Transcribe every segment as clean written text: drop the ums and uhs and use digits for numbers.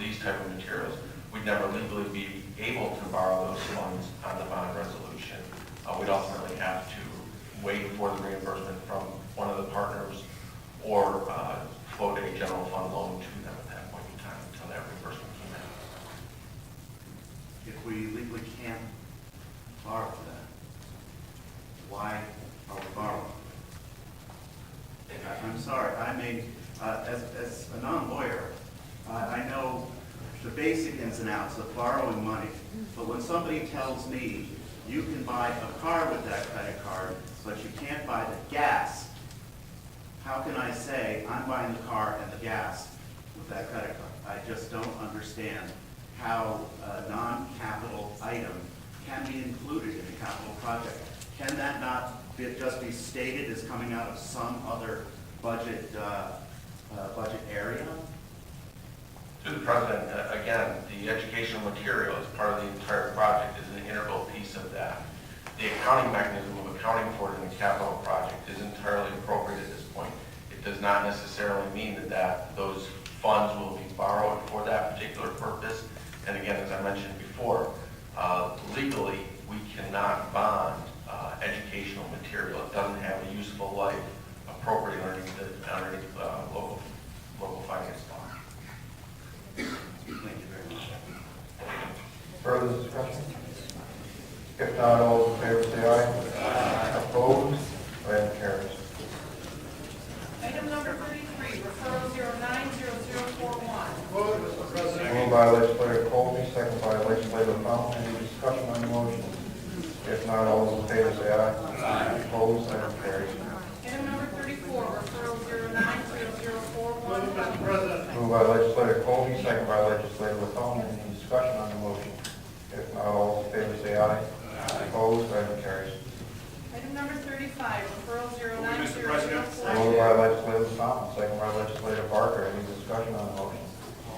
these type of materials, we'd never legally be able to borrow those funds on the bond resolution. We'd ultimately have to wait for the reimbursement from one of the partners or float a general fund loan to them at that point in time until that reimbursement came in. If we legally can't borrow for that, why are we borrowing? I'm sorry, I mean, as a non-lawyer, I know the basic ins and outs of borrowing money, but when somebody tells me you can buy a car with that credit card, but you can't buy the gas, how can I say I'm buying the car and the gas with that credit card? I just don't understand how a non-capital item can be included in a capital project. Can that not just be stated as coming out of some other budget area? Through the President, again, the educational material as part of the entire project is an integral piece of that. The accounting mechanism of accounting for it in the capital project is entirely appropriate at this point. It does not necessarily mean that those funds will be borrowed for that particular purpose. And again, as I mentioned before, legally, we cannot bond educational material. It doesn't have a useful life appropriate underneath local finance law. Thank you very much. Further discussion? If not, all those in favor say aye. Aye. Opposed? Item carries. Item number 33, referral 090041. Moved by legislator Colby, second by legislator Fountain. Any discussion on the motion? If not, all those in favor say aye. Aye. Opposed? Item carries. Item number 34, referral 090041. Moved by legislator Colby, second by legislator Fountain. Any discussion on the motion? If not, all those in favor say aye. Aye. Opposed? Item carries. Item number 35, referral 090041. Moved by legislator Fountain, second by legislator Barker. Any discussion on the motion?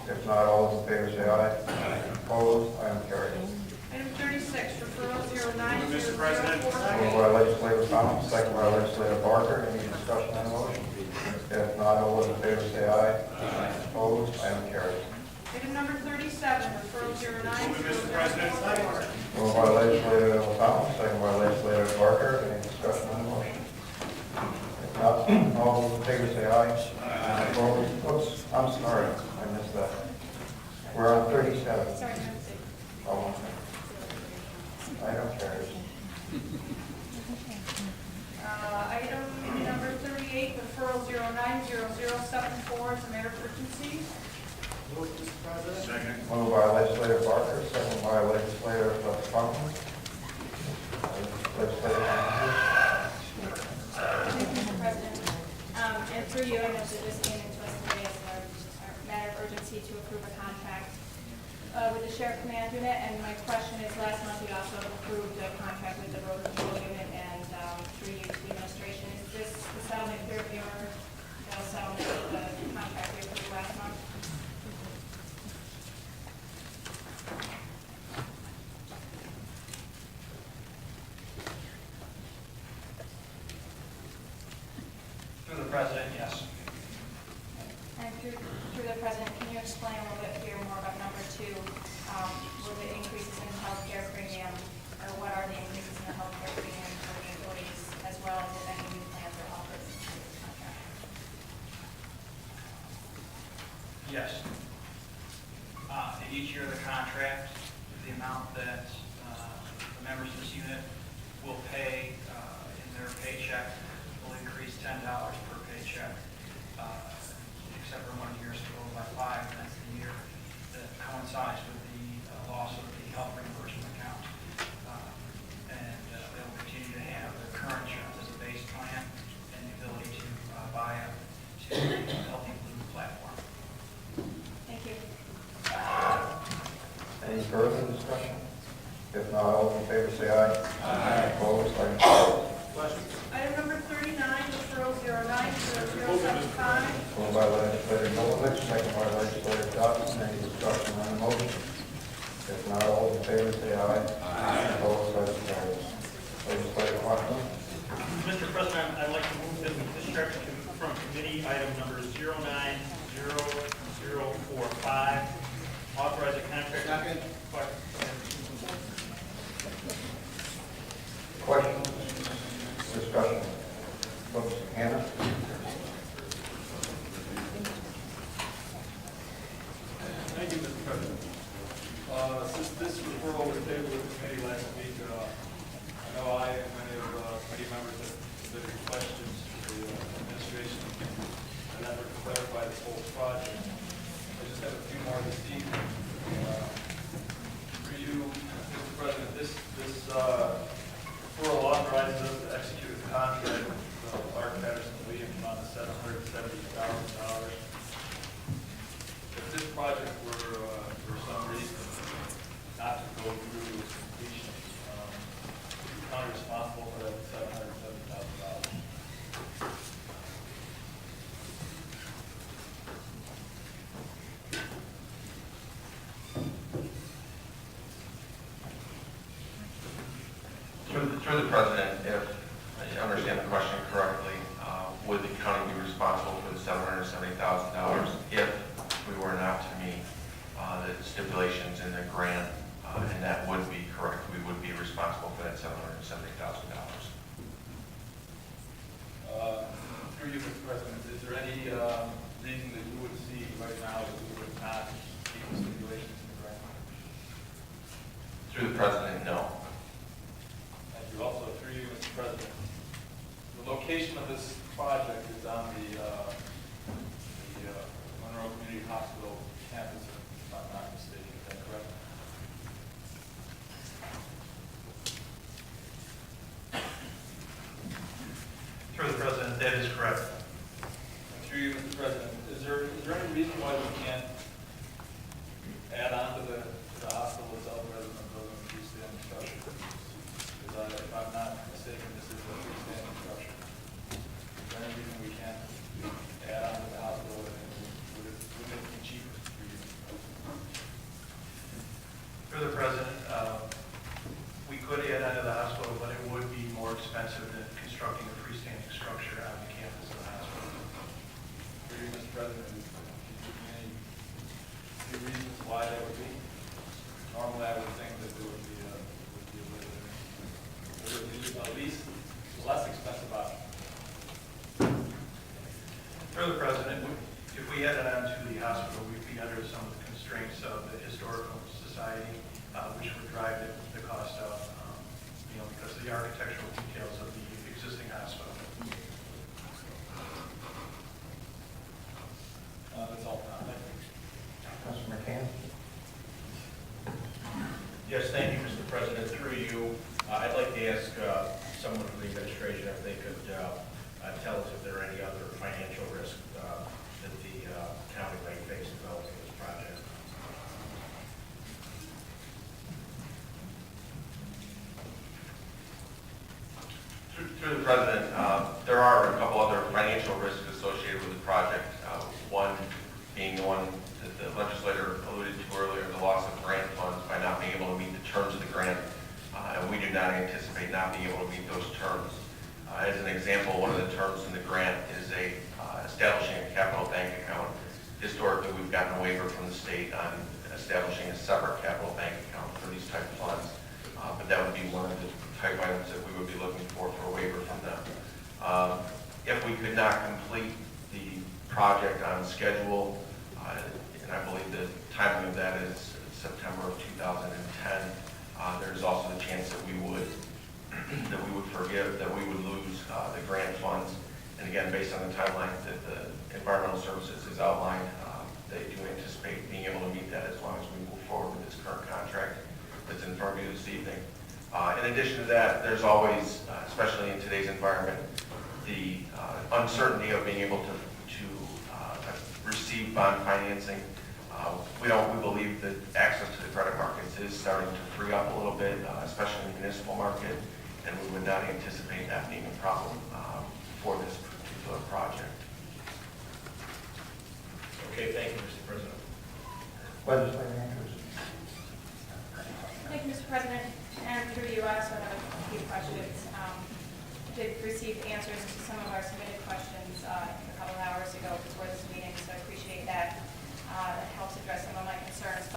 If not, all those in favor say aye. Aye. Opposed? Item carries. Item 36, referral Moved 090043. by legislator Fountain, second by legislator Barker. Any discussion on the motion? If not, all those in favor say aye. Aye. Opposed? Item carries. Item number 37, referral 090044. Moved by legislator Fountain, second by legislator Barker. Any discussion on the motion? If not, all those in favor say aye. Aye. Opposed? Oops, I'm sorry, I missed that. We're on 37. Sorry, Oh, item carries. Item number 38, referral 090074 is a matter of urgency. Second. Moved by legislator Barker, second by legislator Fountain. Legislator Fountain. Thank you, Mr. President. And through you, I know that this came into us today as a matter of urgency to approve a contract with the Sheriff Command Unit. And my question is, last month we also approved a contract with the Road Patrol Unit and through you to the administration. Is this the settlement here, or the settlement of the contract we approved last month? Through the President, yes. And through the President, can you explain a little bit here more about number 2? Were the increases in healthcare premium, or what are the increases in the healthcare premium for the employees, as well as if any new plans are offered in this contract? Yes. In each year of the contract, the amount that the members of this unit will pay in their paycheck will increase $10 per paycheck, except for 1 year, so go by 5, and that's the year that coincides with the loss of the health reimbursement account. And they will continue to have their current insurance as a base plan and the ability to buy up to the Healthy Blue platform. Thank you. Any further discussion? If not, all those in favor say aye. Aye. Opposed? Item carries. Item number 39, referral 090075. Moved by legislator Milovich, second by legislator Johnson. Any discussion on the motion? If not, all those in favor say aye. Aye. Opposed? Item carries. Legislator Fountain. Mr. President, I'd like to move that we discharge from committee item number 090045 authorize a contract. Second. Questions, discussion? Oops, Hannah? Thank you, Mr. President. Since this referral was tabled with the committee last week, I know I and many of committee members have submitted questions to the administration in an effort to clarify this whole project. I just have a few more this evening. For you, Mr. President, this referral authorizes us to execute a contract with Clark Patterson Williams on the $770,000. If this project were, for some reason, not to go through its completion, the county responsible for that $770,000. Through the president, if I understand the question correctly, would the county be responsible for the $770,000 if we were not to meet the stipulations in the grant? And that would be correct. We would be responsible for that $770,000. Through you, Mr. President, is there any reason that you would see right now that we would not meet the stipulations in the grant? Through the president, no. Thank you. Also, through you, Mr. President, the location of this project is on the Monroe Community Hospital campus, if I'm not mistaken. Is that correct? Through the president, that is correct. Through you, Mr. President, is there any reason why we can't add on to the hospital itself rather than building a freestanding structure? Because if I'm not mistaken, this is a freestanding structure. Is there any reason we can't add on to the hospital and would it be cheaper for you? Through the president, we could add on to the hospital, but it would be more expensive than constructing a freestanding structure on the campus of the hospital. For you, Mr. President, can you give me any reasons why that would be? Normally, I would think that there would be at least less expensive option. Through the president, if we added on to the hospital, we'd be under some of the constraints of the historical society, which would drive the cost up, because of the architectural details of the existing hospital. That's all. Thank you. Councilor McCann? Yes, thank you, Mr. President. Through you, I'd like to ask someone from the administration if they could tell us if there are any other financial risks that the county might face in developing this project. Through the president, there are a couple other financial risks associated with the project. One being the one that the legislator alluded to earlier, the loss of grant funds by not being able to meet the terms of the grant. And we do not anticipate not being able to meet those terms. As an example, one of the terms in the grant is establishing a capital bank account. Historically, we've gotten a waiver from the state on establishing a separate capital bank account for these type of funds. But that would be one of the type items that we would be looking for a waiver from them. If we could not complete the project on schedule, and I believe the timing of that is September of 2010, there's also the chance that we would lose the grant funds. And again, based on the timeline that the Environmental Services has outlined, they do anticipate being able to meet that as long as we move forward with this current contract that's in front of you this evening. In addition to that, there's always, especially in today's environment, the uncertainty of being able to receive bond financing. We believe that access to the credit markets is starting to free up a little bit, especially in the municipal market, and we would not anticipate that being a problem for this particular project. Okay, thank you, Mr. President. Legislator Andrews? Thank you, Mr. President. And through you, I also have a few questions. Did receive answers to some of our submitted questions a couple of hours ago before this meeting, so I appreciate that. It helps address some of my concerns.